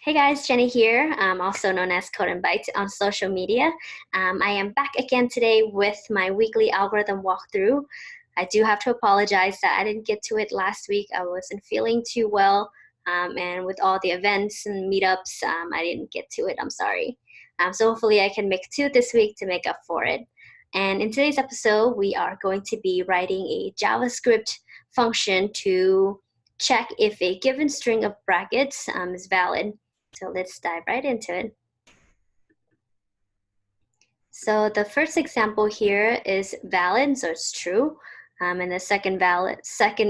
Hey guys, Jenny here, also known as Code and Bytes on social media. I am back again today with my weekly algorithm walkthrough. I do have to apologize that I didn't get to it last week. I wasn't feeling too well, and with all the events and meetups, I didn't get to it. I'm sorry. So hopefully I can make two this week to make up for it. And in today's episode, we are going to be writing a JavaScript function to check if a given string of brackets is valid. So let's dive right into it. So the first example here is valid, so it's true. And the second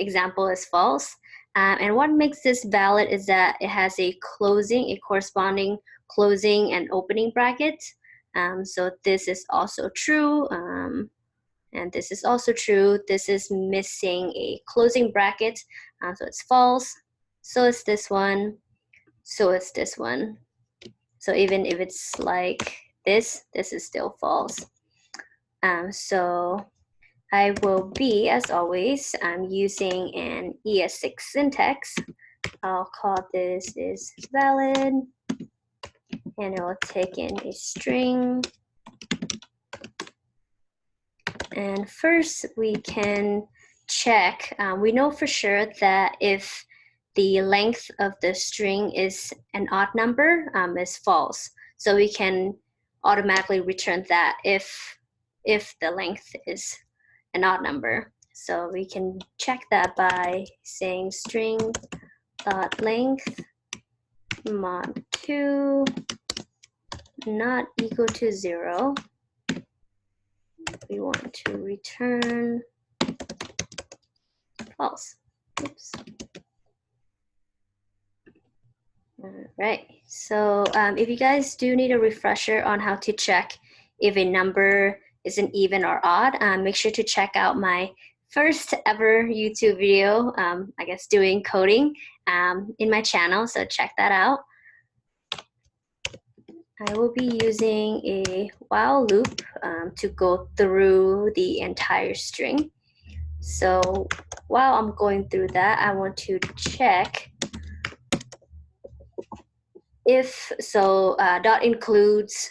example is false. And what makes this valid is that it has a corresponding closing and opening bracket. So this is also true. And this is also true. This is missing a closing bracket, so it's false. So is this one. So it's this one. So even if it's like this is still false. So I will be, as always, using an ES6 syntax. I'll call this is valid, and it will take in a string. And first we can check, we know for sure that if the length of the string is an odd number, is false. So we can automatically return that if the length is an odd number. So we can check that by saying string.length mod2 not equal to 0. We want to return false. Oops. All right, so if you guys do need a refresher on how to check if a number is an even or odd, make sure to check out my first ever YouTube video, I guess doing coding in my channel, so check that out. I will be using a while loop to go through the entire string. So while I'm going through that, I want to check if, so dot includes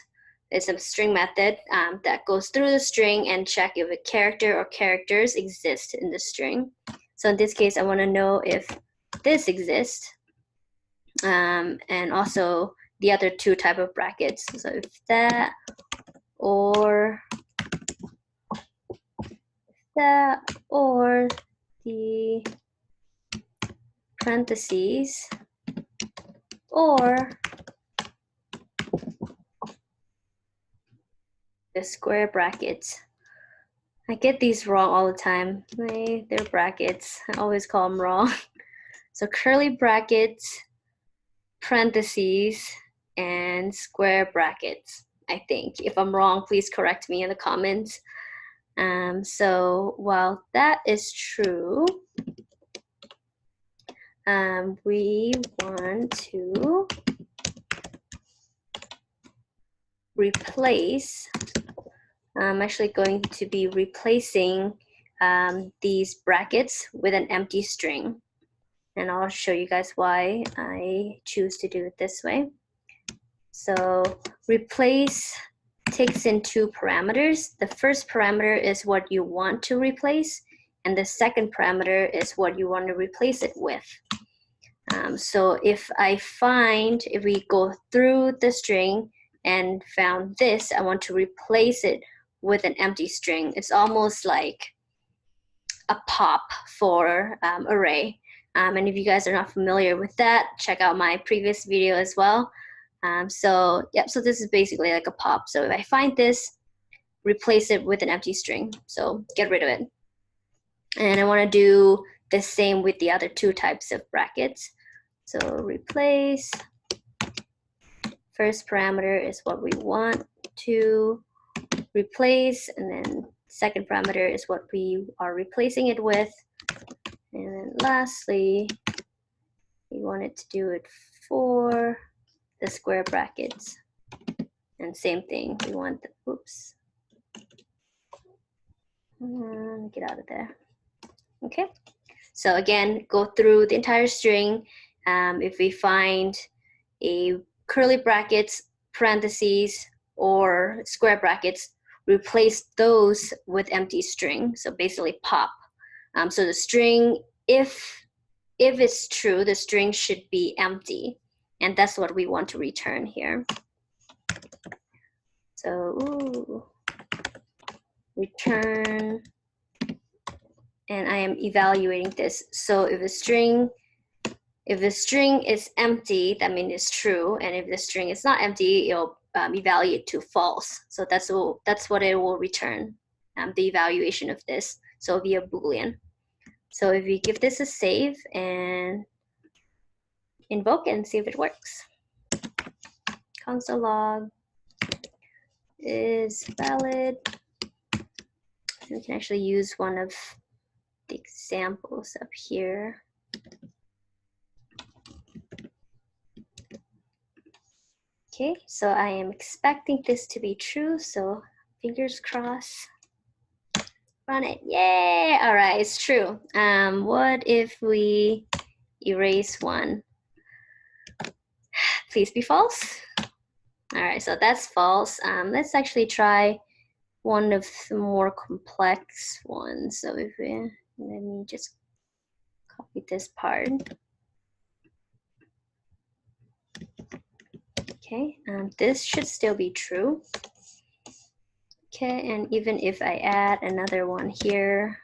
is a string method that goes through the string and check if a character or characters exist in the string. So in this case, I want to know if this exists, and also the other two type of brackets. So if that or the parentheses or the square brackets. I get these wrong all the time. They're brackets. I always call them wrong. So curly brackets, parentheses, and square brackets, I think. If I'm wrong, please correct me in the comments. So while that is true, we want to replace, I'm actually going to be replacing these brackets with an empty string. And I'll show you guys why I choose to do it this way. So replace takes in two parameters. The first parameter is what you want to replace, and the second parameter is what you want to replace it with. So if we go through the string and found this, I want to replace it with an empty string. It's almost like a pop for array. And if you guys are not familiar with that, check out my previous video as well. So this is basically like a pop. So if I find this, replace it with an empty string. So get rid of it. And I want to do the same with the other two types of brackets. So replace, first parameter is what we want to replace, and then second parameter is what we are replacing it with. And then lastly, we wanted to do it for the square brackets. And same thing, we want the, oops. Get out of there. Okay, so again, go through the entire string. If we find a curly brackets, parentheses, or square brackets, replace those with empty string. So basically pop. So the string, if it's true, the string should be empty. And that's what we want to return here. So return, and I am evaluating this. So if the string is empty, that means it's true. And if the string is not empty, it'll evaluate to false. So that's what it will return, the evaluation of this. So it'll be a Boolean. So if we give this a save and invoke and see if it works. Console log is valid. We can actually use one of the examples up here. Okay, so I am expecting this to be true, so fingers crossed. Run it, yay! All right, it's true. What if we erase one? Please be false. All right, so that's false. Let's actually try one of the more complex ones. So if we, let me just copy this part. Okay, this should still be true. Okay, and even if I add another one here,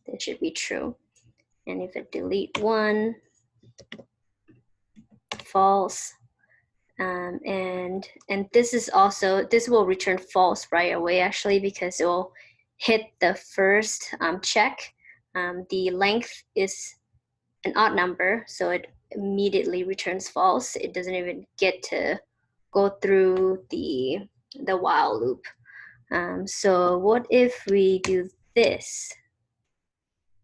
this should be true. And if I delete one, false. And this is also, this will return false right away actually, because it will hit the first check. The length is an odd number, so it immediately returns false. It doesn't even get to go through the while loop. So what if we do this?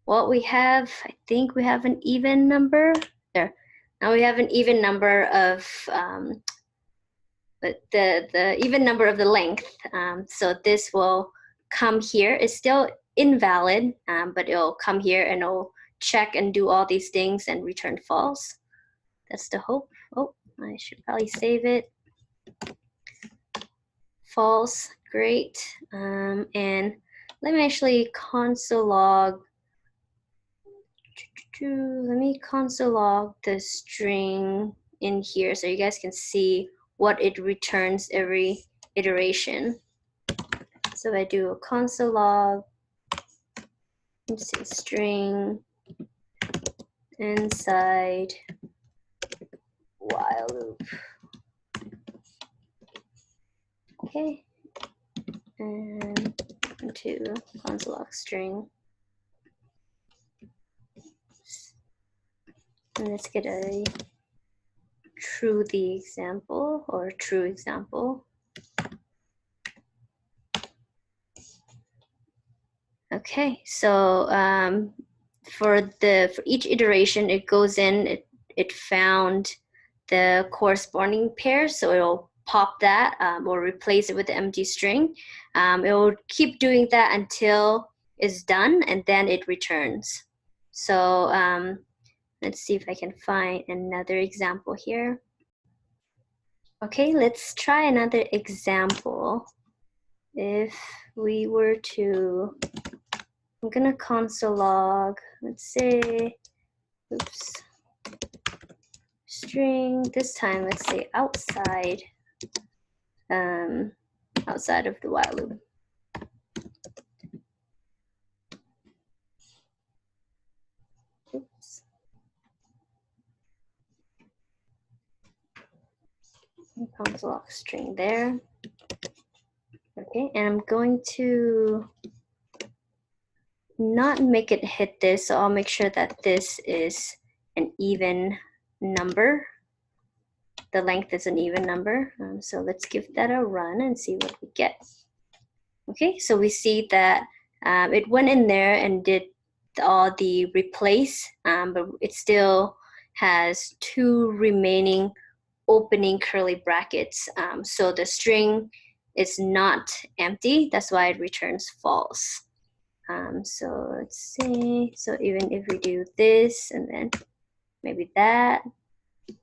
What we have, I think we have an even number there. Now we have an even number of the even number of the length. So this will come here. It's still invalid, but it'll come here and it'll check and do all these things and return false. That's the hope. Oh, I should probably save it. False, great. And let me actually console log. Let me console log the string in here so you guys can see what it returns every iteration. So I do a console log, say string inside while loop. Okay, and into console log string. And let's get a true the example or true example. Okay, so for each iteration, it goes in, it found the corresponding pair, so it'll pop that or replace it with the empty string. It will keep doing that until it's done, and then it returns. So let's see if I can find another example here. Okay, let's try another example. If we were to, I'm gonna console log, let's say, oops, string, this time let's say outside, outside of the while loop. Oops. Console log string there. Okay, and I'm going to not make it hit this, so I'll make sure that this is an even number. The length is an even number. So let's give that a run and see what we get. Okay, so we see that it went in there and did all the replace, but it still has two remaining opening curly brackets. So the string is not empty. That's why it returns false. So let's see. So even if we do this and then maybe that,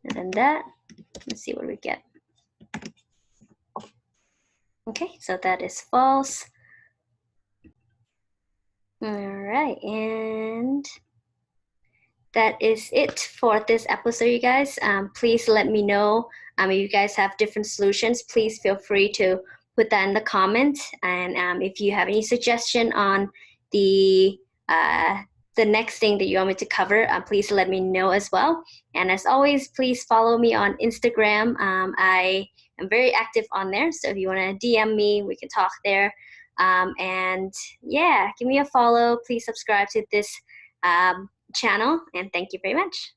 and then that. Let's see what we get. Okay, so that is false. All right, and that is it for this episode, you guys. Please let me know if you guys have different solutions. Please feel free to put that in the comments. And if you have any suggestion on the next thing that you want me to cover, please let me know as well. And as always, please follow me on Instagram. I am very active on there, so if you want to DM me, we can talk there. And yeah, give me a follow. Please subscribe to this channel, and thank you very much.